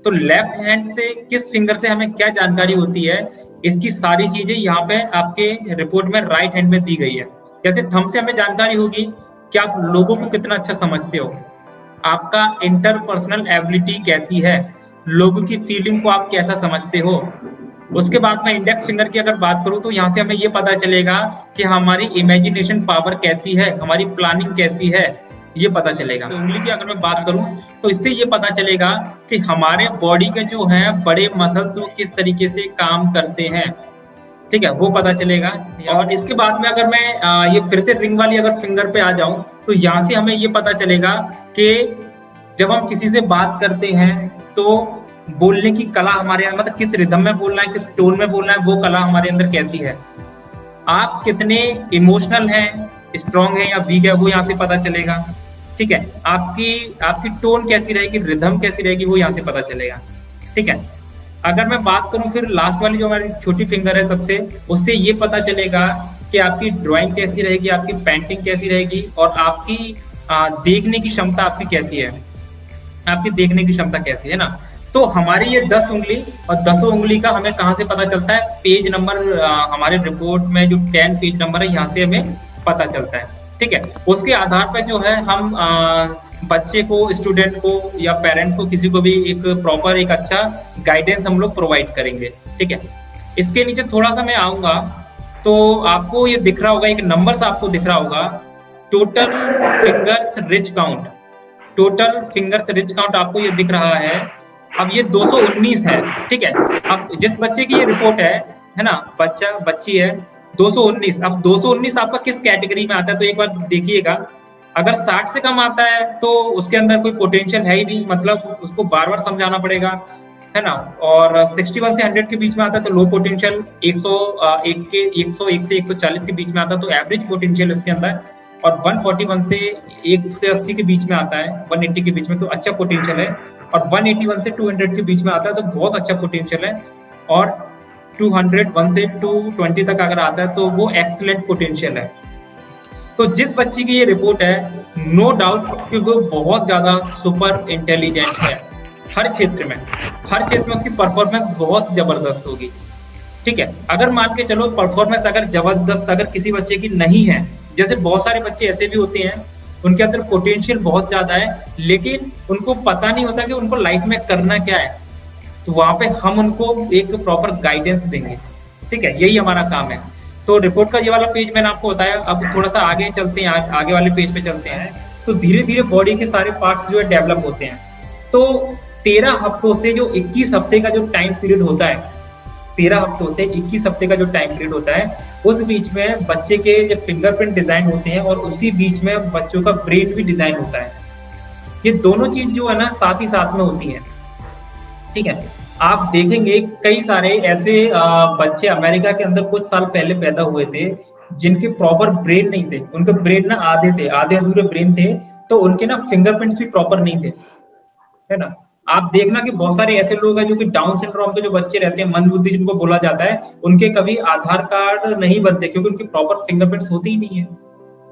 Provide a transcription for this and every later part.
तो left hand से किस फिंगर से हमें क्या जानकारी होती है, इसकी सारी चीजें यहाँ पे आपके रिपोर्ट में राइट हैंड में दी गई है। जैसे थंब से हमें जानकारी होगी कि आप लोगों को कितना अच्छा समझते हो, आपका इंटरपर्सनल एबिलिटी कैसी है, लोगों की फीलिंग को आप कैसा समझते हो। उसके बाद में इंडेक्स फिंगर की अगर बात करूं तो यहाँ से हमें ये पता चलेगा कि हमारी इमेजिनेशन पावर कैसी है, हमारी प्लानिंग कैसी है, ये पता चलेगा। तो उंगली की अगर मैं बात करूं तो इससे ये पता चलेगा कि हमारे बॉडी के जो है बड़े मसल्स वो किस तरीके से काम करते हैं, ठीक है, वो पता चलेगा। और इसके बाद में अगर मैं ये फिर से रिंग वाली अगर फिंगर पे आ जाऊं तो यहाँ से हमें ये पता चलेगा कि जब हम किसी से बात करते हैं तो बोलने की कला हमारे अंदर, मतलब किस रिदम में बोलना है, किस टोन में बोलना है, वो कला हमारे अंदर कैसी है। आप कितने इमोशनल हैं, स्ट्रॉन्ग है या वीक है, वो यहाँ से पता चलेगा, ठीक है। आपकी टोन कैसी रहेगी, रिदम कैसी रहेगी, वो यहाँ से पता चलेगा, ठीक है। अगर मैं बात करूं फिर लास्ट वाली जो हमारी छोटी फिंगर है सबसे, उससे ये पता चलेगा कि आपकी ड्राइंग कैसी रहेगी, आपकी पेंटिंग कैसी रहेगी, और आपकी देखने की क्षमता आपकी कैसी है, आपकी देखने की क्षमता कैसी है ना। तो हमारी ये 10 उंगली और 10 उंगली का हमें कहाँ से पता चलता है, पेज नंबर हमारे रिपोर्ट में जो 10 पेज नंबर है यहाँ से हमें पता चलता है, ठीक है। उसके आधार पर जो है हम बच्चे को, स्टूडेंट को या पेरेंट्स को, किसी को भी एक प्रॉपर एक अच्छा गाइडेंस हम लोग प्रोवाइड करेंगे, ठीक है। इसके नीचे थोड़ा सा मैं आऊंगा तो आपको ये दिख रहा होगा, एक नंबर आपको दिख रहा होगा, total fingers rich count. Total fingers rich count आपको ये दिख रहा है। अब ये 219 है, ठीक है। अब जिस बच्चे की ये रिपोर्ट है ना, बच्ची है 219। अब 219 आपका किस कैटेगरी में आता है, तो एक बार देखिएगा, अगर 60 से कम आता है तो उसके अंदर कोई पोटेंशियल है ही नहीं, मतलब उसको बार बार समझाना पड़ेगा, है ना। और 61 से 100 के बीच में आता है तो लो पोटेंशियल, 101 से 140 के बीच में आता है तो एवरेज पोटेंशियल उसके अंदर, और 141 से 1 से 80 के बीच में आता है, 180 के बीच में तो अच्छा पोटेंशियल है, और 181 से 200 के बीच में आता है तो बहुत अच्छा पोटेंशियल है, और 201 से 220 तक अगर आता है तो वो एक्सीलेंट पोटेंशियल है। तो जिस बच्ची की ये रिपोर्ट है, नो डाउट कि वो बहुत ज्यादा सुपर इंटेलिजेंट है, हर क्षेत्र में उसकी परफॉर्मेंस बहुत जबरदस्त होगी, ठीक है। अगर मान के चलो परफॉर्मेंस अगर जबरदस्त अगर किसी बच्चे की नहीं है, जैसे बहुत सारे बच्चे ऐसे भी होते हैं उनके अंदर पोटेंशियल बहुत ज्यादा है लेकिन उनको पता नहीं होता कि उनको लाइफ में करना क्या है, तो वहां पे हम उनको एक प्रॉपर गाइडेंस देंगे, ठीक है, यही हमारा काम है। तो रिपोर्ट का ये वाला पेज मैंने आपको बताया। अब थोड़ा सा आगे चलते हैं, आगे वाले पेज पे चलते हैं। तो धीरे धीरे बॉडी के सारे पार्ट्स जो है डेवलप होते हैं। तो 13 हफ्तों से जो 21 हफ्ते का जो टाइम पीरियड होता है, 13 हफ्तों से 21 हफ्ते का जो टाइम पीरियड होता है, उस बीच में बच्चे के जो फिंगरप्रिंट डिजाइन होते हैं और उसी बीच में बच्चों का ब्रेन भी डिजाइन होता है। ये दोनों चीज जो है ना साथ ही साथ में होती है, ठीक है। आप देखेंगे कई सारे ऐसे बच्चे अमेरिका के अंदर कुछ साल पहले पैदा हुए थे जिनके प्रॉपर ब्रेन नहीं थे, उनके ब्रेन ना आधे थे, आधे अधूरे ब्रेन थे, तो उनके ना फिंगरप्रिंट्स भी प्रॉपर नहीं थे, है ना। आप देखना कि बहुत सारे ऐसे लोग हैं जो कि डाउन सिंड्रोम के जो बच्चे रहते हैं, मंदबुद्धि जिनको बोला जाता है, उनके कभी आधार कार्ड नहीं बनते क्योंकि उनके प्रॉपर फिंगरप्रिंट्स होते ही नहीं है,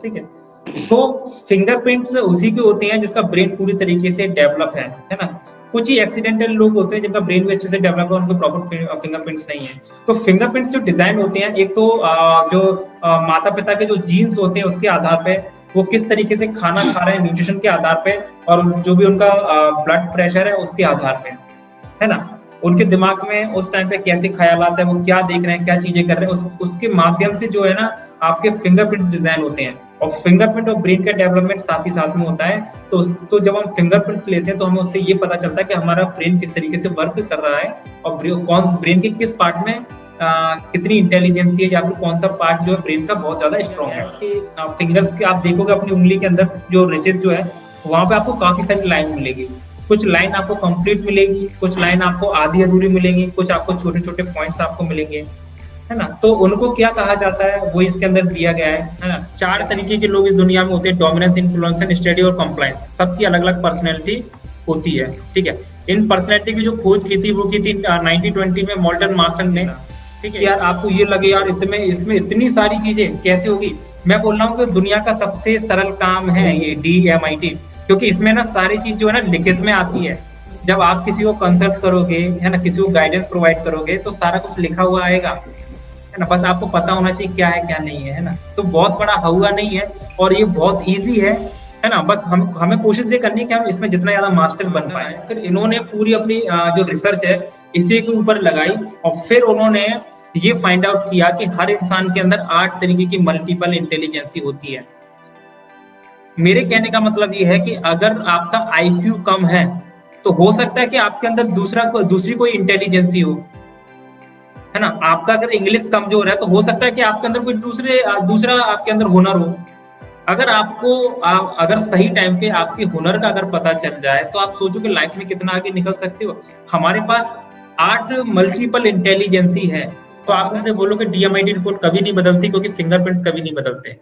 ठीक है। तो फिंगरप्रिंट्स उसी के होते हैं जिसका ब्रेन पूरी तरीके से डेवलप है ना। कुछ ही एक्सीडेंटल लोग होते हैं जिनका ब्रेन भी अच्छे से डेवलप है, उनके प्रॉपर फिंगरप्रिंट्स नहीं है। तो फिंगरप्रिंट्स जो डिजाइन होते हैं, एक तो जो माता पिता के जो जीन्स होते हैं उसके आधार पे, वो किस तरीके से खाना खा रहे हैं न्यूट्रिशन के आधार पे, और जो भी उनका ब्लड प्रेशर है उसके आधार पे, है ना। उनके दिमाग में उस टाइम पे कैसे ख्याल आता है, वो क्या देख रहे हैं, क्या चीजें कर रहे हैं, उसके माध्यम से जो है ना आपके फिंगरप्रिंट डिजाइन होते हैं। और फिंगरप्रिंट और ब्रेन का डेवलपमेंट साथ ही साथ में होता है। तो जब हम फिंगरप्रिंट लेते हैं तो हमें उससे ये पता चलता है कि हमारा ब्रेन किस तरीके से वर्क कर रहा है और कौन ब्रेन के किस पार्ट में कितनी इंटेलिजेंसी है, या फिर कौन सा पार्ट जो है ब्रेन का बहुत ज्यादा स्ट्रॉन्ग है। फिंगर्स के आप देखोगे अपनी उंगली के अंदर जो रिचेस जो है वहां पे आपको काफी सारी लाइन मिलेगी। कुछ लाइन आपको कंप्लीट मिलेगी, कुछ लाइन आपको आधी अधूरी मिलेंगी, कुछ आपको छोटे छोटे पॉइंट्स आपको मिलेंगे, है ना। तो उनको क्या कहा जाता है वो इसके अंदर दिया गया है ना। 4 तरीके के लोग इस दुनिया में होते हैं, डोमिनेंस, इन्फ्लुएंस, स्टडी और कंप्लायंस। सबकी अलग अलग पर्सनैलिटी होती है, ठीक है। इन पर्सनैलिटी की जो खोज की थी वो की थी 1920 में मॉर्टन मार्सन ने, ठीक है। यार आपको ये लगे यार इसमें इतनी सारी चीजें कैसे होगी, मैं बोल रहा हूँ कि दुनिया का सबसे सरल काम है ये DMIT, क्योंकि इसमें ना सारी चीज जो है ना लिखित में आती है। जब आप किसी को कंसल्ट करोगे, है ना, किसी को गाइडेंस प्रोवाइड करोगे तो सारा कुछ लिखा हुआ आएगा, है ना, बस आपको पता होना चाहिए क्या है क्या नहीं है ना। तो बहुत बड़ा हुआ नहीं है और ये बहुत ईजी है ना। बस हमें कोशिश ये करनी है कि हम इसमें जितना ज्यादा मास्टर बन पाए। फिर इन्होंने पूरी अपनी जो रिसर्च है इसी के ऊपर लगाई और फिर उन्होंने ये फाइंड आउट किया कि हर इंसान के अंदर 8 तरीके की मल्टीपल इंटेलिजेंसी होती है। मेरे कहने का मतलब ये है कि अगर आपका आईक्यू कम है तो हो सकता है कि आपके अंदर दूसरी कोई इंटेलिजेंसी हो, है ना। आपका अगर इंग्लिश कमजोर है तो हो सकता है कि आपके अंदर कोई दूसरा आपके अंदर हुनर हो। अगर अगर सही टाइम पे आपके हुनर का अगर पता चल जाए तो आप सोचो कि लाइफ में कितना आगे निकल सकते हो। हमारे पास 8 मल्टीपल इंटेलिजेंसी है। तो आप मुझसे बोलो कि डीएमआईटी रिपोर्ट कभी नहीं बदलती क्योंकि फिंगरप्रिंट्स कभी नहीं बदलते।